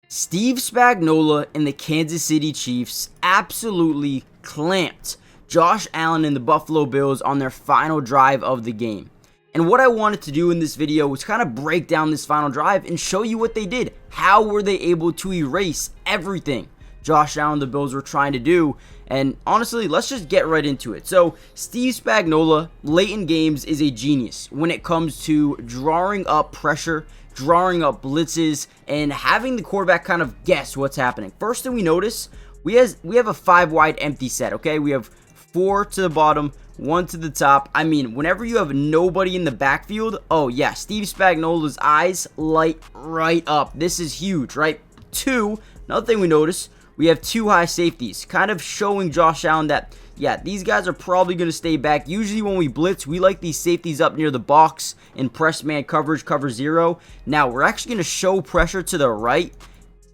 Steve Spagnuolo and the Kansas City Chiefs absolutely clamped Josh Allen and the Buffalo Bills on their final drive of the game. And what I wanted to do in this video was kind of break down this final drive and show you what they did. How were they able to erase everything Josh Allen and the Bills were trying to do? And honestly, let's just get right into it. So, Steve Spagnuolo, late in games, is a genius when it comes to drawing up pressure, drawing up blitzes, and having the quarterback kind of guess what's happening. First thing we notice, we have a 5 wide empty set, okay? We have 4 to the bottom, 1 to the top. I mean, whenever you have nobody in the backfield, oh yeah, Steve Spagnuolo's eyes light right up. This is huge, right? 2, another thing we notice, we have 2 high safeties, kind of showing Josh Allen that, yeah, these guys are probably going to stay back. Usually when we blitz, we like these safeties up near the box in press man coverage, cover 0. Now, we're actually going to show pressure to the right.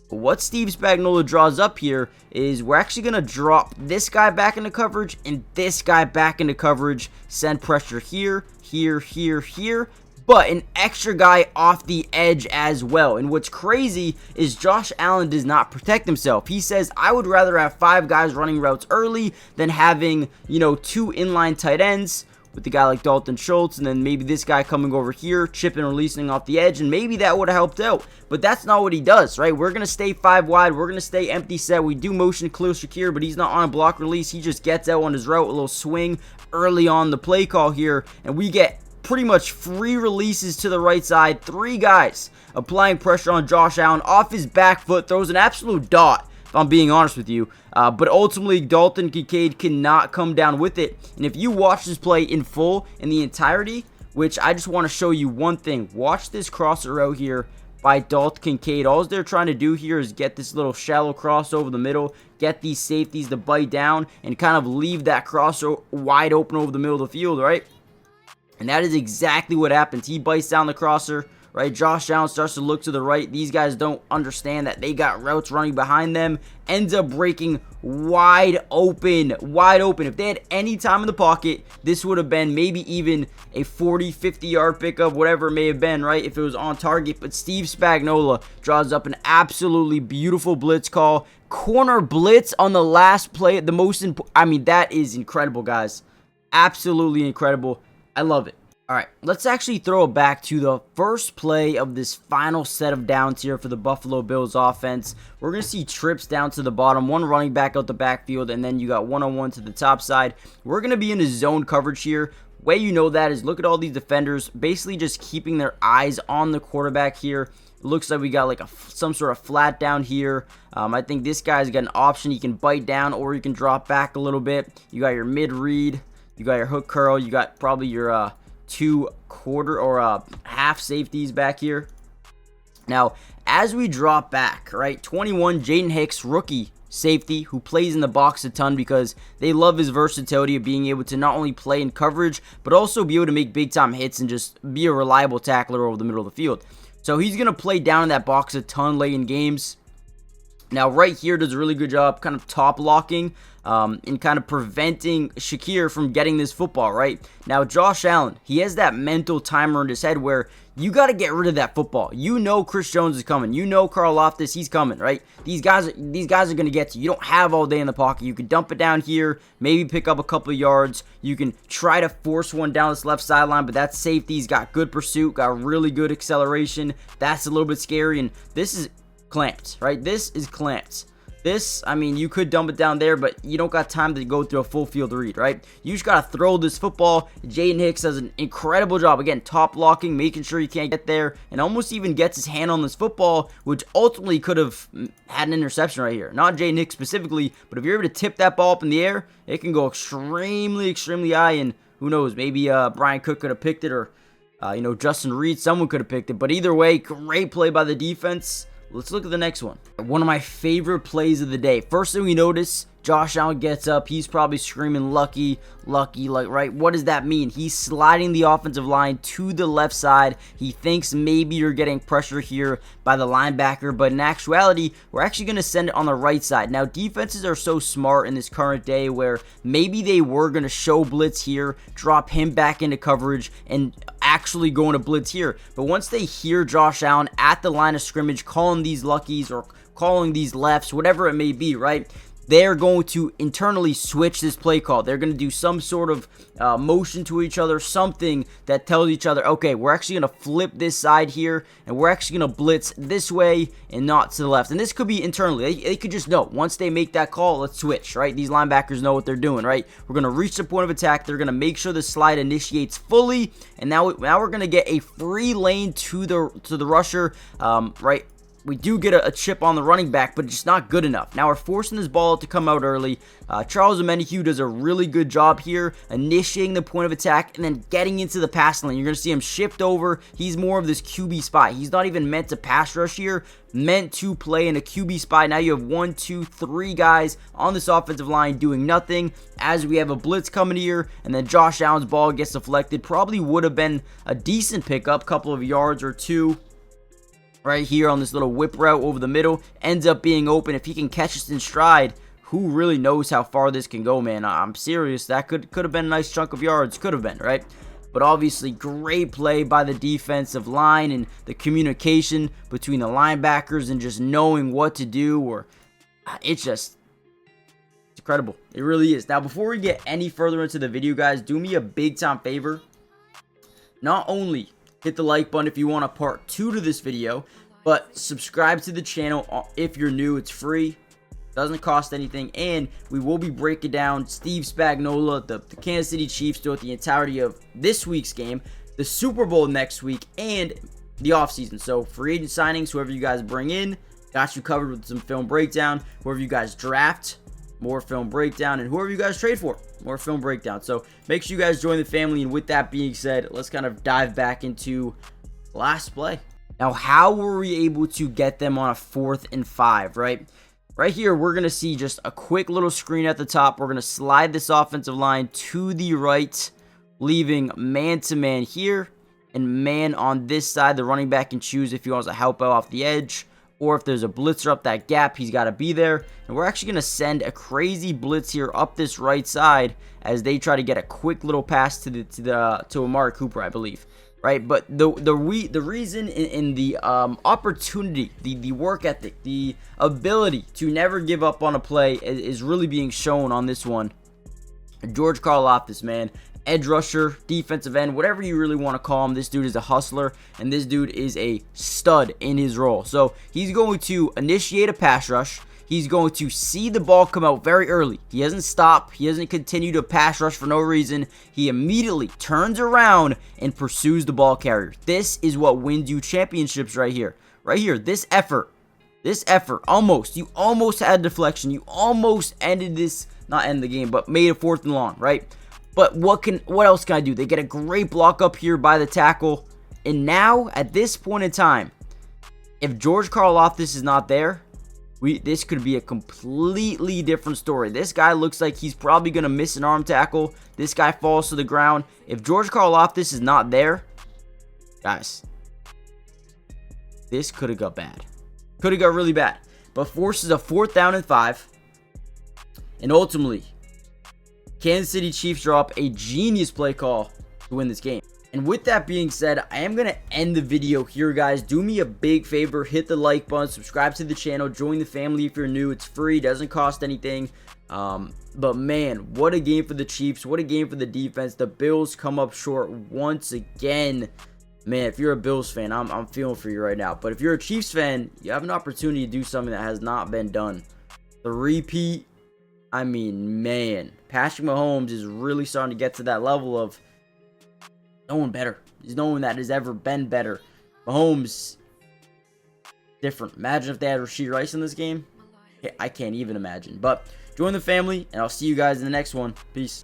But what Steve Spagnuolo draws up here is we're actually going to drop this guy back into coverage and this guy back into coverage. Send pressure here, here, here, here. But an extra guy off the edge as well. And what's crazy is Josh Allen does not protect himself. He says, I would rather have 5 guys running routes early than having, 2 inline tight ends with a guy like Dalton Schultz, and then maybe this guy coming over here, chipping and releasing off the edge, and maybe that would have helped out. But that's not what he does, right? We're going to stay 5 wide. We're going to stay empty set. We do motion clear Shakir, but he's not on a block release. He just gets out on his route, a little swing early on the play call here, and we get pretty much free releases to the right side. 3 guys applying pressure on Josh Allen off his back foot, throws an absolute dot, if I'm being honest with you. But ultimately, Dalton Kincaid cannot come down with it. And if you watch this play in full, in the entirety, which I just want to show you one thing. Watch this crosser out here by Dalton Kincaid. All they're trying to do here is get this little shallow cross over the middle, get these safeties to bite down, and kind of leave that crosser wide open over the middle of the field, right? And that is exactly what happens. He bites down the crosser, right? Josh Allen starts to look to the right. These guys don't understand that they got routes running behind them. Ends up breaking wide open, wide open. If they had any time in the pocket, this would have been maybe even a 40, 50-yard pickup, whatever it may have been, right? If it was on target. But Steve Spagnuolo draws up an absolutely beautiful blitz call. Corner blitz on the last play. That is incredible, guys. Absolutely incredible. I love it. All right, let's actually throw it back to the first play of this final set of downs here for the Buffalo Bills offense. We're going to see trips down to the bottom, 1 running back out the backfield, and then you got 1-on-1 to the top side. We're going to be in a zone coverage here. Way you know that is look at all these defenders basically just keeping their eyes on the quarterback here. It looks like we got like some sort of flat down here. I think this guy's got an option. He can bite down or he can drop back a little bit. You got your mid read. You got your hook curl. You got probably your 2 quarter or half safeties back here. Now, as we drop back, right, 21, Jaden Hicks, rookie safety, who plays in the box a ton because they love his versatility of being able to not only play in coverage, but also be able to make big-time hits and just be a reliable tackler over the middle of the field. So he's going to play down in that box a ton late in games. Now, right here does a really good job kind of top locking and kind of preventing Shakir from getting this football, right? Now, Josh Allen, he has that mental timer in his head where you got to get rid of that football. You know Chris Jones is coming. You know Carl Loftus, he's coming, right? These guys are going to get to you. You don't have all day in the pocket. You can dump it down here, maybe pick up a couple of yards. You can try to force one down this left sideline, but that's safety. He's got good pursuit, got really good acceleration. That's a little bit scary, and this is clamped, right? This is clamped. This, you could dump it down there, but you don't got time to go through a full field read, right? You just got to throw this football. Jaden Hicks does an incredible job. Again, top blocking, making sure you can't get there, and almost even gets his hand on this football, which ultimately could have had an interception right here. Not Jaden Hicks specifically, but if you're able to tip that ball up in the air, it can go extremely, extremely high, and who knows, maybe Brian Cook could have picked it, or, Justin Reed, someone could have picked it. But either way, great play by the defense. Let's look at the next one. One of my favorite plays of the day. First thing we notice, Josh Allen gets up. He's probably screaming, lucky, like, right? What does that mean? He's sliding the offensive line to the left side. He thinks maybe you're getting pressure here by the linebacker, but in actuality, we're actually going to send it on the right side. Now, defenses are so smart in this current day where maybe they were going to show blitz here, drop him back into coverage, and actually going to blitz here. But once they hear Josh Allen at the line of scrimmage calling these luckies or calling these lefts, whatever it may be, right? They're going to internally switch this play call. They're going to do some sort of motion to each other, something that tells each other, okay, we're actually going to flip this side here, and we're actually going to blitz this way and not to the left. And this could be internally. They could just know, once they make that call, let's switch, right? These linebackers know what they're doing, right? We're going to reach the point of attack. They're going to make sure the slide initiates fully, and now we're going to get a free lane to the rusher, right? We do get a chip on the running back, but it's just not good enough. Now we're forcing this ball to come out early. Charles Omenihu does a really good job here, initiating the point of attack and then getting into the passing lane. You're going to see him shift over. He's more of this QB spy. He's not even meant to pass rush here, meant to play in a QB spy. Now you have 1, 2, 3 guys on this offensive line doing nothing as we have a blitz coming here, and then Josh Allen's ball gets deflected. Probably would have been a decent pickup, couple of yards or two. Right here on this little whip route over the middle, ends up being open. If he can catch us in stride, who really knows how far this can go, man? I'm serious. That could have been a nice chunk of yards. Could have been, right? But obviously, great play by the defensive line and the communication between the linebackers and just knowing what to do. Or it's incredible. It really is. Now, before we get any further into the video, guys, do me a big time favor. Not only hit the like button if you want a part 2 to this video, but subscribe to the channel if you're new. It's free, doesn't cost anything, and we will be breaking down Steve Spagnuolo, the Kansas City Chiefs throughout the entirety of this week's game, the Super Bowl next week, and the offseason. So free agent signings, whoever you guys bring in, got you covered with some film breakdown. Whoever you guys draft, more film breakdown, and whoever you guys trade for, more film breakdown. So make sure you guys join the family. And with that being said, let's kind of dive back into last play. Now, how were we able to get them on a 4th and 5, right? Right here, we're going to see just a quick little screen at the top. We're going to slide this offensive line to the right, leaving man-to-man here, and man on this side. The running back can choose if he wants to help out off the edge, or if there's a blitzer up that gap, he's got to be there. And we're actually going to send a crazy blitz here up this right side as they try to get a quick little pass to Amari Cooper, I believe. Right, but the reason in the opportunity, the work ethic, the ability to never give up on a play is really being shown on this one. George Karlaftis, man. Edge rusher, defensive end, whatever you really want to call him. This dude is a hustler, and this dude is a stud in his role. So he's going to initiate a pass rush. He's going to see the ball come out very early. He doesn't stop. He doesn't continue to pass rush for no reason. He immediately turns around and pursues the ball carrier. This is what wins you championships right here. Right here, this effort, almost. You almost had a deflection. You almost ended this, not end the game, but made a 4th and long, right? But what else can I do? They get a great block up here by the tackle. And now, at this point in time, if George Karlaftis is not there, this could be a completely different story. This guy looks like he's probably going to miss an arm tackle. This guy falls to the ground. If George Karlaftis is not there, guys, this could have got bad. Could have got really bad. But forces a 4th down and 5. And ultimately, Kansas City Chiefs draw up a genius play call to win this game. And with that being said, I am going to end the video here, guys. Do me a big favor. Hit the like button. Subscribe to the channel. Join the family if you're new. It's free. Doesn't cost anything. But, man, what a game for the Chiefs. What a game for the defense. The Bills come up short once again. Man, if you're a Bills fan, I'm feeling for you right now. But if you're a Chiefs fan, you have an opportunity to do something that has not been done. The repeat. I mean, man, Patrick Mahomes is really starting to get to that level of no one better. There's no one that has ever been better. Mahomes, different. Imagine if they had Rashee Rice in this game. I can't even imagine. But join the family, and I'll see you guys in the next one. Peace.